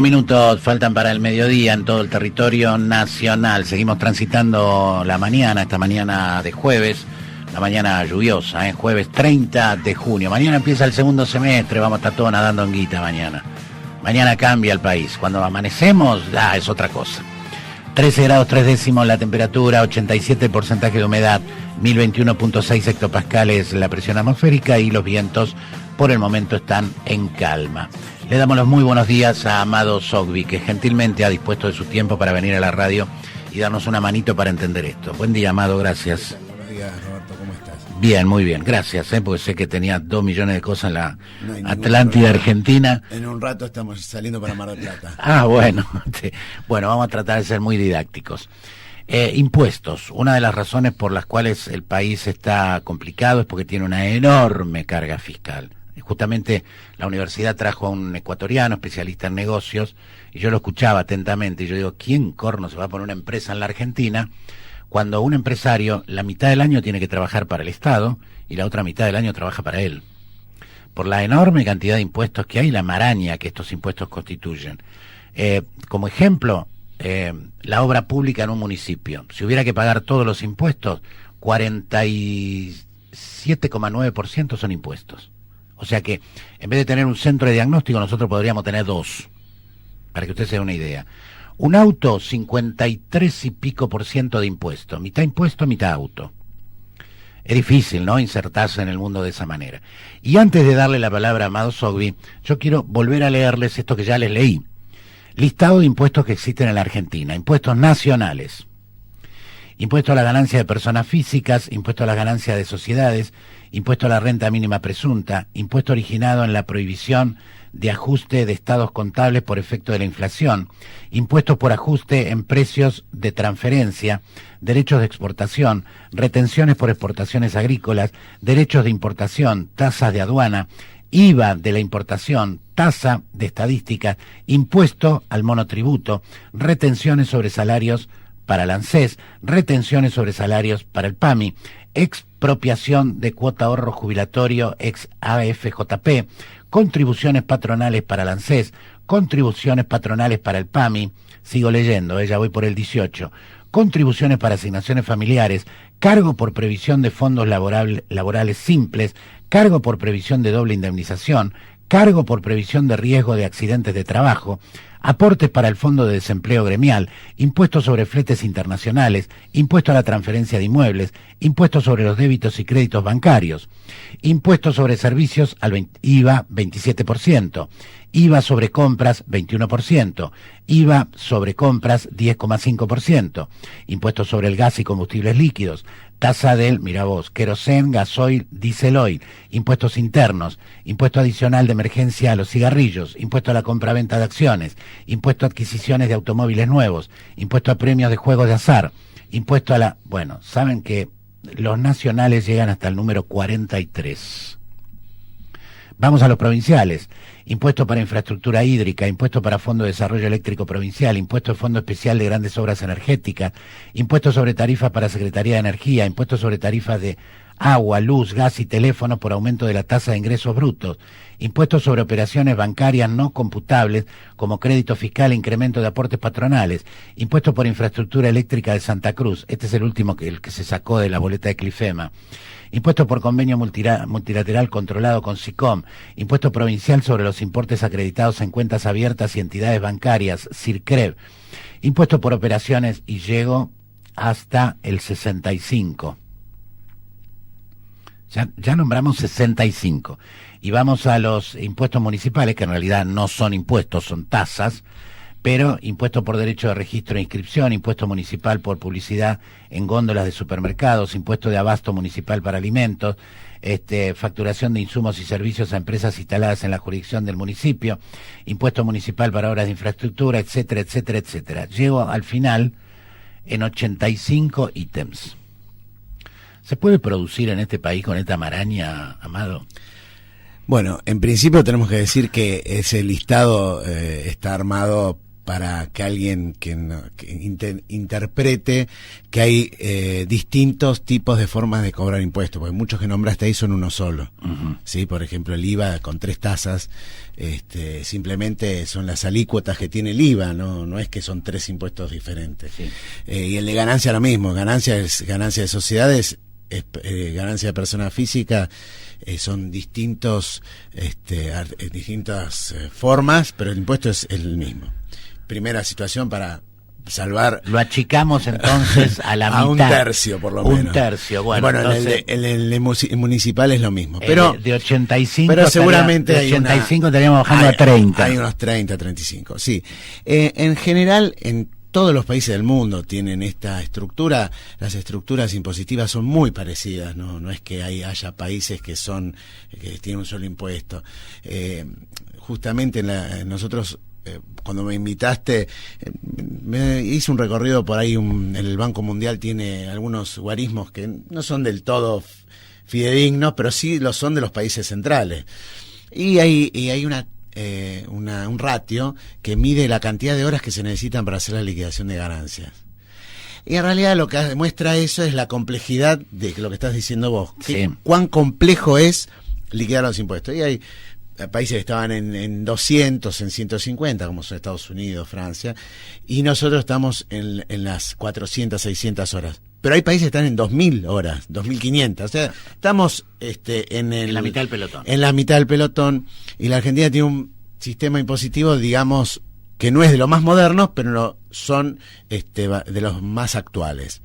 Minutos faltan para el mediodía en todo el territorio nacional. Seguimos transitando la mañana, esta mañana de jueves, la mañana lluviosa, jueves 30 de junio. Mañana empieza el segundo semestre, vamos a estar todos nadando en guita mañana. Mañana cambia el país. Cuando amanecemos, es otra cosa. 13 grados 3 décimos la temperatura, 87% de humedad, 1021.6 hectopascales la presión atmosférica y los vientos por el momento están en calma. Le damos los muy buenos días a Amado Sogbi, que gentilmente ha dispuesto de su tiempo para venir a la radio y darnos una manito para entender esto. Buen día, Amado, gracias. Buenos días, Roberto, ¿cómo estás? Bien, muy bien, gracias, porque sé que tenía 2 millones de cosas en la Atlántida Argentina. En un rato estamos saliendo para Mar del Plata. Bueno, bueno, vamos a tratar de ser muy didácticos. Impuestos, una de las razones por las cuales el país está complicado es porque tiene una enorme carga fiscal. Justamente la universidad trajo a un ecuatoriano especialista en negocios y yo lo escuchaba atentamente y yo digo, ¿quién corno se va a poner una empresa en la Argentina cuando un empresario la mitad del año tiene que trabajar para el Estado y la otra mitad del año trabaja para él? Por la enorme cantidad de impuestos que hay, la maraña que estos impuestos constituyen. Como ejemplo, la obra pública en un municipio. Si hubiera que pagar todos los impuestos, 47,9% son impuestos. O sea que, en vez de tener un centro de diagnóstico, nosotros podríamos tener 2, para que usted se dé una idea. Un auto, 53 y pico % de impuesto, mitad impuesto, mitad auto. Es difícil, ¿no?, insertarse en el mundo de esa manera. Y antes de darle la palabra a Amado Sogbi, yo quiero volver a leerles esto que ya les leí. Listado de impuestos que existen en la Argentina, impuestos nacionales. Impuesto a la ganancia de personas físicas, impuesto a la ganancia de sociedades, impuesto a la renta mínima presunta, impuesto originado en la prohibición de ajuste de estados contables por efecto de la inflación, impuestos por ajuste en precios de transferencia, derechos de exportación, retenciones por exportaciones agrícolas, derechos de importación, tasas de aduana, IVA de la importación, tasa de estadísticas, impuesto al monotributo, retenciones sobre salarios para el ANSES, retenciones sobre salarios para el PAMI, expropiación de cuota ahorro jubilatorio ex AFJP, contribuciones patronales para el ANSES, contribuciones patronales para el PAMI, sigo leyendo, ya voy por el 18, contribuciones para asignaciones familiares, cargo por previsión de fondos laborales simples, cargo por previsión de doble indemnización, cargo por previsión de riesgo de accidentes de trabajo, aportes para el Fondo de Desempleo Gremial, impuestos sobre fletes internacionales, impuesto a la transferencia de inmuebles, impuestos sobre los débitos y créditos bancarios, impuestos sobre servicios al IVA 27%, IVA sobre compras 21%, IVA sobre compras 10,5%, impuestos sobre el gas y combustibles líquidos, tasa del, mira vos, querosén, gasoil, diésel oil, impuestos internos, impuesto adicional de emergencia a los cigarrillos, impuesto a la compraventa de acciones, impuesto a adquisiciones de automóviles nuevos, impuesto a premios de juegos de azar, impuesto a la... Bueno, saben que los nacionales llegan hasta el número 43. Vamos a los provinciales. Impuesto para infraestructura hídrica, impuesto para Fondo de Desarrollo Eléctrico Provincial, impuesto de Fondo Especial de Grandes Obras Energéticas, impuesto sobre tarifas para Secretaría de Energía, impuesto sobre tarifas de agua, luz, gas y teléfonos por aumento de la tasa de ingresos brutos, impuestos sobre operaciones bancarias no computables como crédito fiscal e incremento de aportes patronales, impuestos por infraestructura eléctrica de Santa Cruz, este es el último el que se sacó de la boleta de Clifema, impuesto por convenio multilateral controlado con SICOM, impuesto provincial sobre los importes acreditados en cuentas abiertas y entidades bancarias, CIRCREV, impuesto por operaciones, y llego hasta el 65. Ya nombramos 65. Y vamos a los impuestos municipales, que en realidad no son impuestos, son tasas, pero impuesto por derecho de registro e inscripción, impuesto municipal por publicidad en góndolas de supermercados, impuesto de abasto municipal para alimentos, facturación de insumos y servicios a empresas instaladas en la jurisdicción del municipio, impuesto municipal para obras de infraestructura, etcétera, etcétera, etcétera. Llego al final en 85 ítems. ¿Se puede producir en este país con esta maraña, Amado? Bueno, en principio tenemos que decir que ese listado está armado para que alguien interprete que hay distintos tipos de formas de cobrar impuestos, porque muchos que nombraste ahí son uno solo. ¿Sí? Por ejemplo, el IVA con 3 tasas, simplemente son las alícuotas que tiene el IVA, no es que son 3 impuestos diferentes. Sí. Y el de ganancia lo mismo, ganancia es ganancia de sociedades, ganancia de persona física, son distintas formas, pero el impuesto es el mismo. Primera situación para salvar. Lo achicamos entonces a la mitad. A un tercio, por lo menos. Un tercio, bueno. Entonces, el municipal es lo mismo. Pero de 85, pero seguramente de 85 estaríamos bajando a 30. Hay unos 30, 35, sí. En general, en todos los países del mundo tienen esta estructura. Las estructuras impositivas son muy parecidas, no es que haya países que tienen un solo impuesto. Justamente nosotros, cuando me invitaste, me hice un recorrido por ahí. El Banco Mundial tiene algunos guarismos que no son del todo fidedignos, pero sí lo son de los países centrales. Y hay un ratio que mide la cantidad de horas que se necesitan para hacer la liquidación de ganancias. Y en realidad lo que demuestra eso es la complejidad de lo que estás diciendo vos. Sí. Cuán complejo es liquidar los impuestos. Y hay países que estaban en 200, en 150, como son Estados Unidos, Francia, y nosotros estamos en las 400, 600 horas. Pero hay países que están en 2000 horas, 2500. O sea, estamos en la mitad del pelotón. En la mitad del pelotón, y la Argentina tiene un sistema impositivo, digamos, que no es de los más modernos, pero son de los más actuales.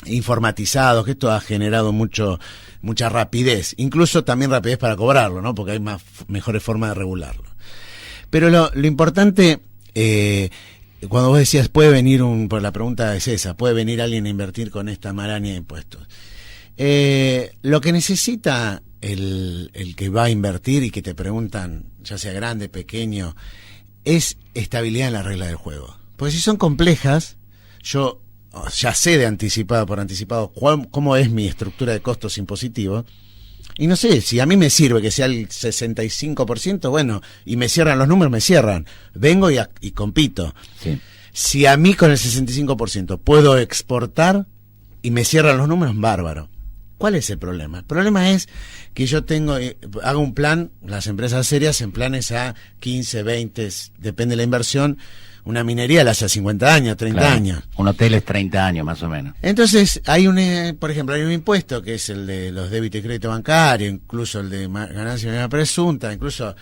Informatizados, que esto ha generado mucha rapidez, incluso también rapidez para cobrarlo, ¿no? Porque hay mejores formas de regularlo. Pero lo importante, cuando vos decías, puede venir por la pregunta es esa, puede venir alguien a invertir con esta maraña de impuestos. Lo que necesita el que va a invertir y que te preguntan, ya sea grande, pequeño, es estabilidad en la regla del juego. Porque si son complejas, yo ya sé por anticipado cómo es mi estructura de costos impositivos, y no sé, si a mí me sirve que sea el 65%, bueno, y me cierran los números, me cierran, vengo y compito. Sí. Si a mí con el 65% puedo exportar y me cierran los números, bárbaro. ¿Cuál es el problema? El problema es que yo hago un plan, las empresas serias en planes a 15, 20, depende de la inversión. Una minería la hace a 50 años, 30 años. Un hotel es 30 años más o menos. Entonces, por ejemplo, hay un impuesto que es el de los débitos y crédito bancario, incluso el de ganancia presunta, incluso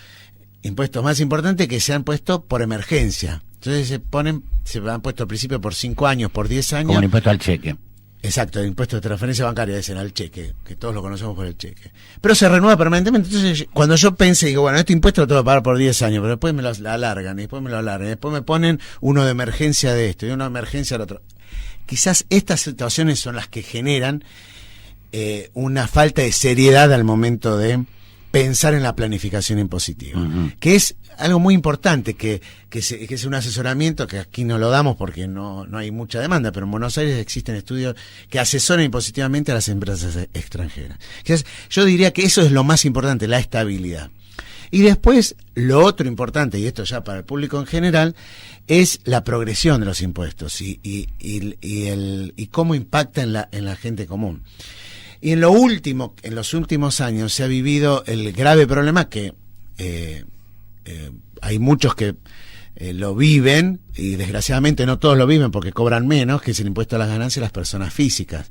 impuestos más importantes que se han puesto por emergencia. Entonces se han puesto al principio por 5 años, por 10 años. Como el impuesto al cheque. Exacto, el impuesto de transferencia bancaria es el cheque, que todos lo conocemos por el cheque. Pero se renueva permanentemente. Entonces, cuando yo pensé, digo, bueno, este impuesto lo tengo que pagar por 10 años, pero después me lo alargan, y después me lo alargan, y después me ponen uno de emergencia de esto, y uno de emergencia del otro. Quizás estas situaciones son las que generan una falta de seriedad al momento de pensar en la planificación impositiva, que es algo muy importante, que es un asesoramiento que aquí no lo damos porque no hay mucha demanda, pero en Buenos Aires existen estudios que asesoran impositivamente a las empresas extranjeras. Entonces, yo diría que eso es lo más importante, la estabilidad. Y después, lo otro importante, y esto ya para el público en general, es la progresión de los impuestos y cómo impacta en la gente común. Y en los últimos años se ha vivido el grave problema que hay muchos que lo viven, y desgraciadamente no todos lo viven porque cobran menos, que es el impuesto a las ganancias de las personas físicas.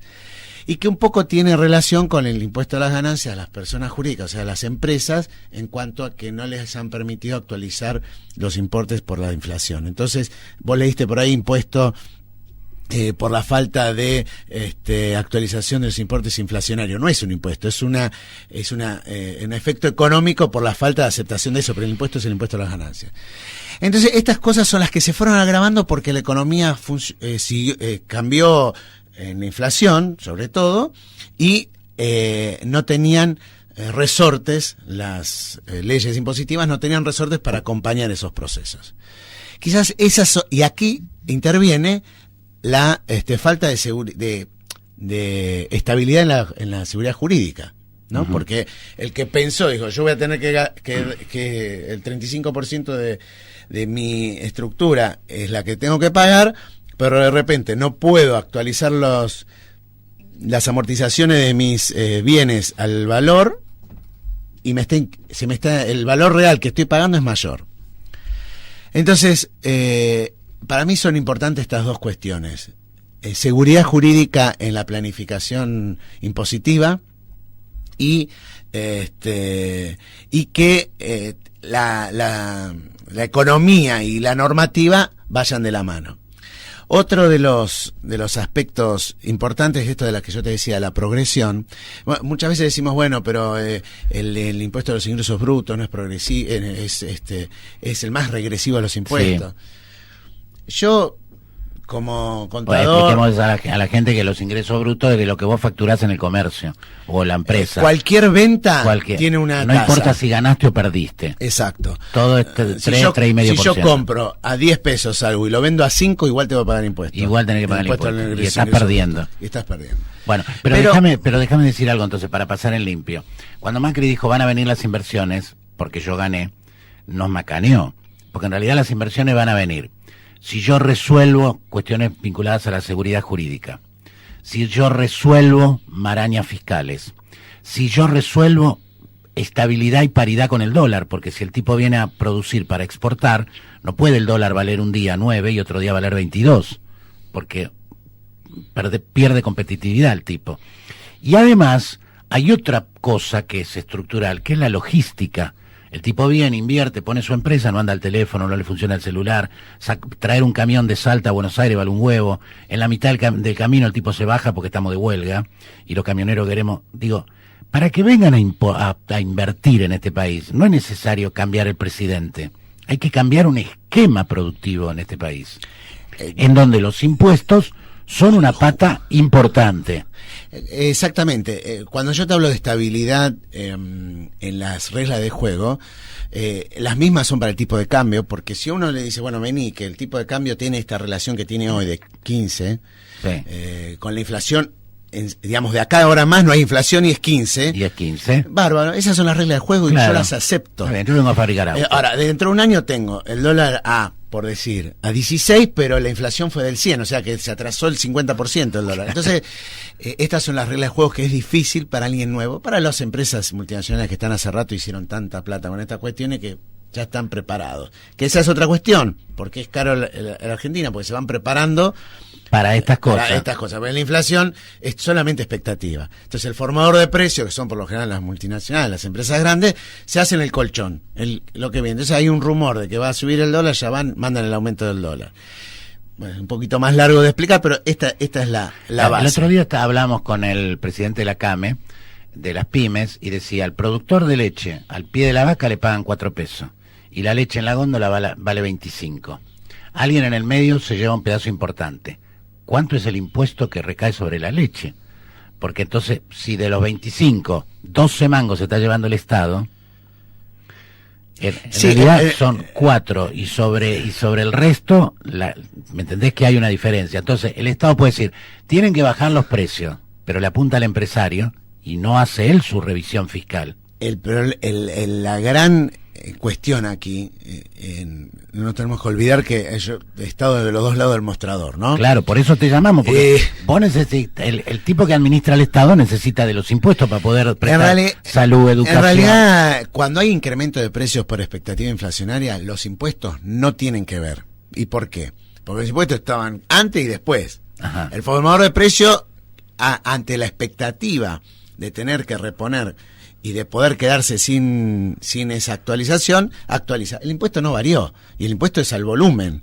Y que un poco tiene relación con el impuesto a las ganancias a las personas jurídicas, o sea, a las empresas, en cuanto a que no les han permitido actualizar los importes por la inflación. Entonces, vos leíste por ahí impuesto por la falta de actualización de los importes inflacionarios. No es un impuesto, es un efecto económico por la falta de aceptación de eso, pero el impuesto es el impuesto a las ganancias. Entonces, estas cosas son las que se fueron agravando porque la economía cambió en la inflación, sobre todo, y no tenían resortes, las leyes impositivas no tenían resortes para acompañar esos procesos. Quizás y aquí interviene la falta de estabilidad en la seguridad jurídica, ¿no? Porque el que pensó, dijo, yo voy a tener que el 35% de mi estructura es la que tengo que pagar, pero de repente no puedo actualizar las amortizaciones de mis bienes al valor y el valor real que estoy pagando es mayor. Entonces, para mí son importantes estas dos cuestiones. Seguridad jurídica en la planificación impositiva y que la economía y la normativa vayan de la mano. Otro de los aspectos importantes es esto de la que yo te decía, la progresión. Bueno, muchas veces decimos, bueno, pero el impuesto de los ingresos brutos no es progresivo, es el más regresivo de los impuestos. Sí. Yo, como contador... Expliquemos a la gente que los ingresos brutos es de lo que vos facturás en el comercio o la empresa. Cualquier venta tiene una no tasa. Importa si ganaste o perdiste. Exacto. Todo es 3,5%. Si yo compro a 10 pesos algo y lo vendo a 5, igual tengo que pagar impuestos. Igual tenés que pagar impuestos. Y estás perdiendo. Y estás perdiendo. Bueno, pero déjame decir algo entonces para pasar en limpio. Cuando Macri dijo van a venir las inversiones, porque yo gané, nos macaneó. Porque en realidad las inversiones van a venir. Si yo resuelvo cuestiones vinculadas a la seguridad jurídica, si yo resuelvo marañas fiscales, si yo resuelvo estabilidad y paridad con el dólar, porque si el tipo viene a producir para exportar, no puede el dólar valer un día 9 y otro día valer 22, porque pierde competitividad el tipo. Y además hay otra cosa que es estructural, que es la logística. El tipo viene, invierte, pone su empresa, no anda al teléfono, no le funciona el celular, traer un camión de Salta a Buenos Aires vale un huevo, en la mitad del camino el tipo se baja porque estamos de huelga, y los camioneros queremos, para que vengan a invertir en este país, no es necesario cambiar el presidente, hay que cambiar un esquema productivo en este país, en donde los impuestos son una pata importante. Exactamente. Cuando yo te hablo de estabilidad en las reglas de juego, las mismas son para el tipo de cambio, porque si uno le dice, bueno, vení, que el tipo de cambio tiene esta relación que tiene hoy de 15, sí. Con la inflación, digamos, de acá ahora más no hay inflación y es 15. Y es 15. Bárbaro, esas son las reglas de juego, claro. Y yo las acepto. Bien, yo vengo a fabricar autos. Ahora, dentro de un año tengo el dólar por decir, a 16, pero la inflación fue del 100, o sea que se atrasó el 50% el dólar. Entonces, estas son las reglas de juego que es difícil para alguien nuevo, para las empresas multinacionales que están hace rato hicieron tanta plata con estas cuestiones que ya están preparados. Que esa es otra cuestión, porque es caro la Argentina, porque se van preparando para estas cosas. Porque la inflación es solamente expectativa. Entonces el formador de precios, que son por lo general las multinacionales, las empresas grandes, se hacen el colchón, lo que viene. Entonces hay un rumor de que va a subir el dólar, ya mandan el aumento del dólar. Bueno, un poquito más largo de explicar, pero esta es la base. El otro día hablamos con el presidente de la CAME, de las pymes, y decía, al productor de leche, al pie de la vaca le pagan 4 pesos, y la leche en la góndola vale 25. Alguien en el medio se lleva un pedazo importante. ¿Cuánto es el impuesto que recae sobre la leche? Porque entonces, si de los 25, 12 mangos se está llevando el Estado, en realidad son 4, y sobre el resto, ¿me entendés que hay una diferencia? Entonces, el Estado puede decir, tienen que bajar los precios, pero le apunta al empresario y no hace él su revisión fiscal. La gran cuestión aquí, no nos tenemos que olvidar que yo he estado de los dos lados del mostrador, ¿no? Claro, por eso te llamamos, porque vos necesitas, el tipo que administra el Estado necesita de los impuestos para poder prestar salud, educación. En realidad, cuando hay incremento de precios por expectativa inflacionaria, los impuestos no tienen que ver. ¿Y por qué? Porque los impuestos estaban antes y después. Ajá. El formador de precios, ante la expectativa de tener que reponer y de poder quedarse sin esa actualización, actualiza. El impuesto no varió, y el impuesto es al volumen.